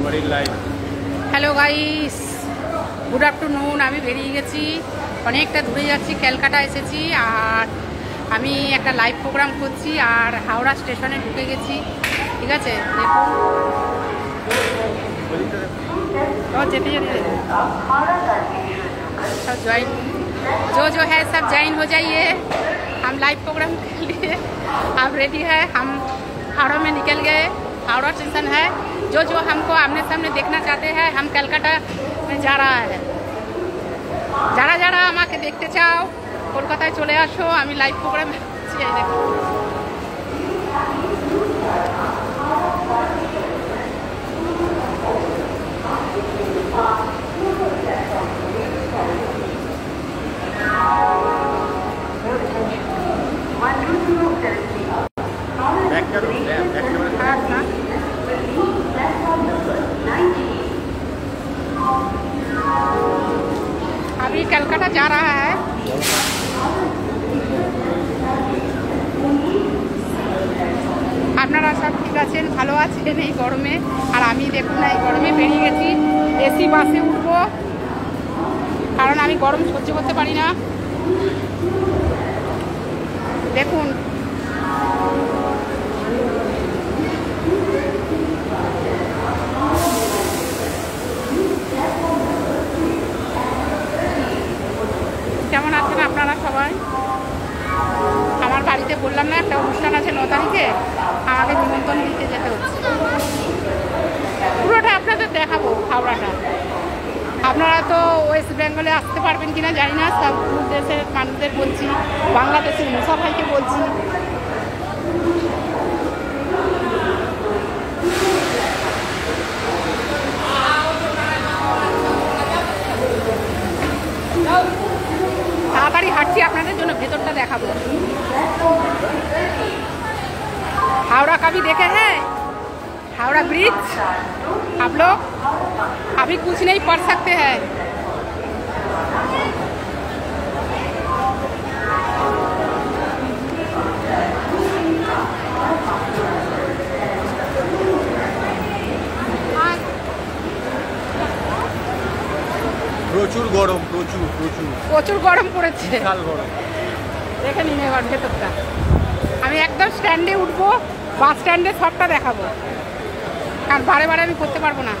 Hello guys, good afternoon. আমি বেরিয়ে গেছি, অনেকটা দূরে যাচ্ছি, ক্যালকাটা এসেছি। আর আমি একটা লাইভ প্রোগ্রাম করছি আর হাওড়া স্টেশনে ঢুকে গেছি। ঠিক আছে, দেখুন যেতে যেতে सब ज्वाइन जो है सब ज्वाइन हो जाइए। हम लाइव प्रोग्राम के लिए अब रेडी है। हम हावड़ा में निकल गए, हावड़ा स्टेशन है। जो हमको आमने सामने देखना चाहते हैं, हम कलकत्ता में जा रहा है। যারা যারা আমাকে দেখতে চাও কলকাতায় চলে আসো, আমি লাইভ প্রোগ্রাম করছি। এই দেখো अभी कलकत्ता जा रहा है। আপনারা সব ঠিক আছেন, ভালো আছেন এই গরমে? আর আমি দেখুন না, এই গরমে বেরিয়ে গেছি। এসি বাসে উঠবো, কারণ আমি গরম সহ্য করতে পারি না। দেখুন কেমন আছেন আপনারা সবাই? আমার বাড়িতে বললাম না, একটা অনুষ্ঠান আছে 9 তারিখে, আমাকে নিমন্ত্রণ দিতে যেতে হচ্ছে। পুরোটা আপনাদের দেখাবো হাওড়াটা। আপনারা তো ওয়েস্ট বেঙ্গলে আসতে পারবেন কিনা জানি না। সব দেশের মানুষদের বলছি, বাংলাদেশের মুসা ভাইকে বলছি, তাড়াতাড়ি হাঁটছি, আপনাদের জন্য ভেতরটা দেখাবো। हावड़ा का भी देखे हैं, हावड़ा ब्रिज। आप लोग अभी कुछ नहीं पढ़ सकते हैं। প্রচুর গরম, প্রচুর গরম পড়েছে, বিশাল গরম। দেখে নিন এবার ভেতরটা। আমি একদম স্ট্যান্ডে উঠবো, বাস স্ট্যান্ডে সবটা দেখাবো, কারণ বারে বারে আমি করতে পারবো না।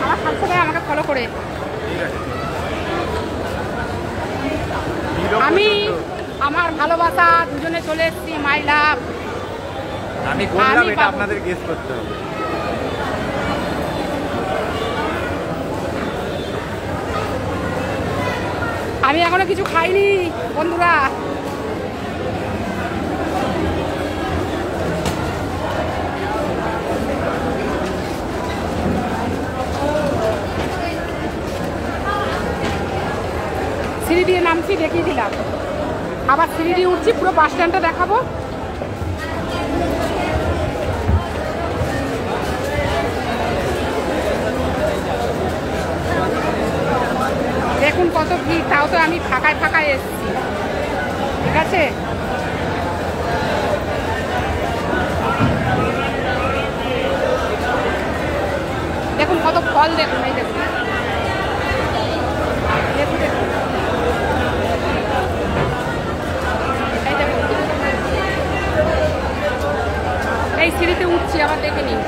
আমার সাথে আমাকে ফলো করে। আমি আমার ভালোবাসা দুজনে চলে এসেছি, মাই লাভ। আমি বললাম এটা আপনাদের গেস করতে হবে। আমি এখনো কিছু খাইনি বন্ধুরা। সিঁড়ি দিয়ে নামছি, দেখিয়ে দিলাম। আবার সিঁড়ি দিয়ে উঠছি, পুরো বাস স্ট্যান্ডটা দেখাবো। দেখুন কত ভিড়, তাও তো আমি ফাঁকায় এসেছি। ঠিক আছে, দেখুন কত ফল, দেখুন এই দেখুন, এই সিঁড়িতে উঠছি, আবার দেখে নিন।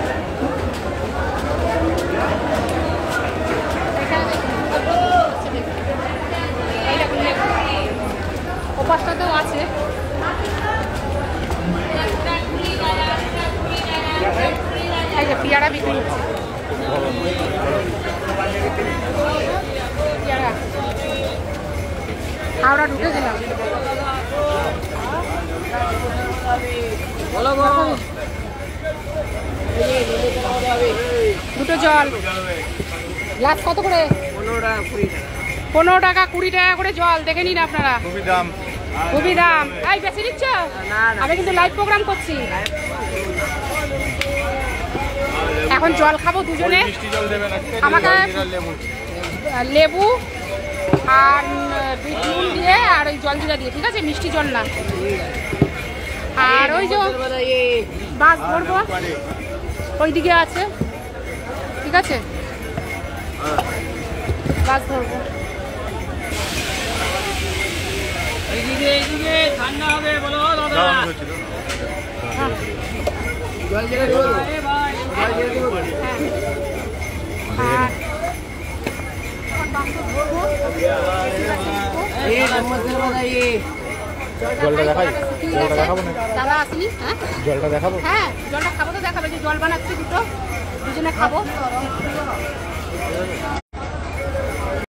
ওপাশটাতেও আছে। এই যে পেয়ারা বিক্রি হচ্ছে, পেয়ারা। হাওড়া ঢুকে গেলাম। দুটো জল গ্লাস কত করে? 15 টাকা 20 টাকা করে জল। দেখে নিন আপনারা, খুবই দাম। এই বেশি নিচ্ছ? আমি কিন্তু লাইভ প্রোগ্রাম করছি। এখন জল খাবো দুজনে। আমাকে লেবু আর নুন দিয়ে আর ওই জল জিরা দিয়ে, ঠিক আছে? মিষ্টি জল না। আর ওই যে বাস ধরবো ওইদিকে আছে, ঠিক আছে? বাস ধরবো। ঠান্ডা হবে বলো হ্যাঁ। জলটা দেখাই, জলটা দেখাবো না? দাদা আসলি? হ্যাঁ জলটা দেখাবো? হ্যাঁ জলটা খাবো তো দেখাবে, যে জল বানাচ্ছি দুটো, দুজনে খাবো।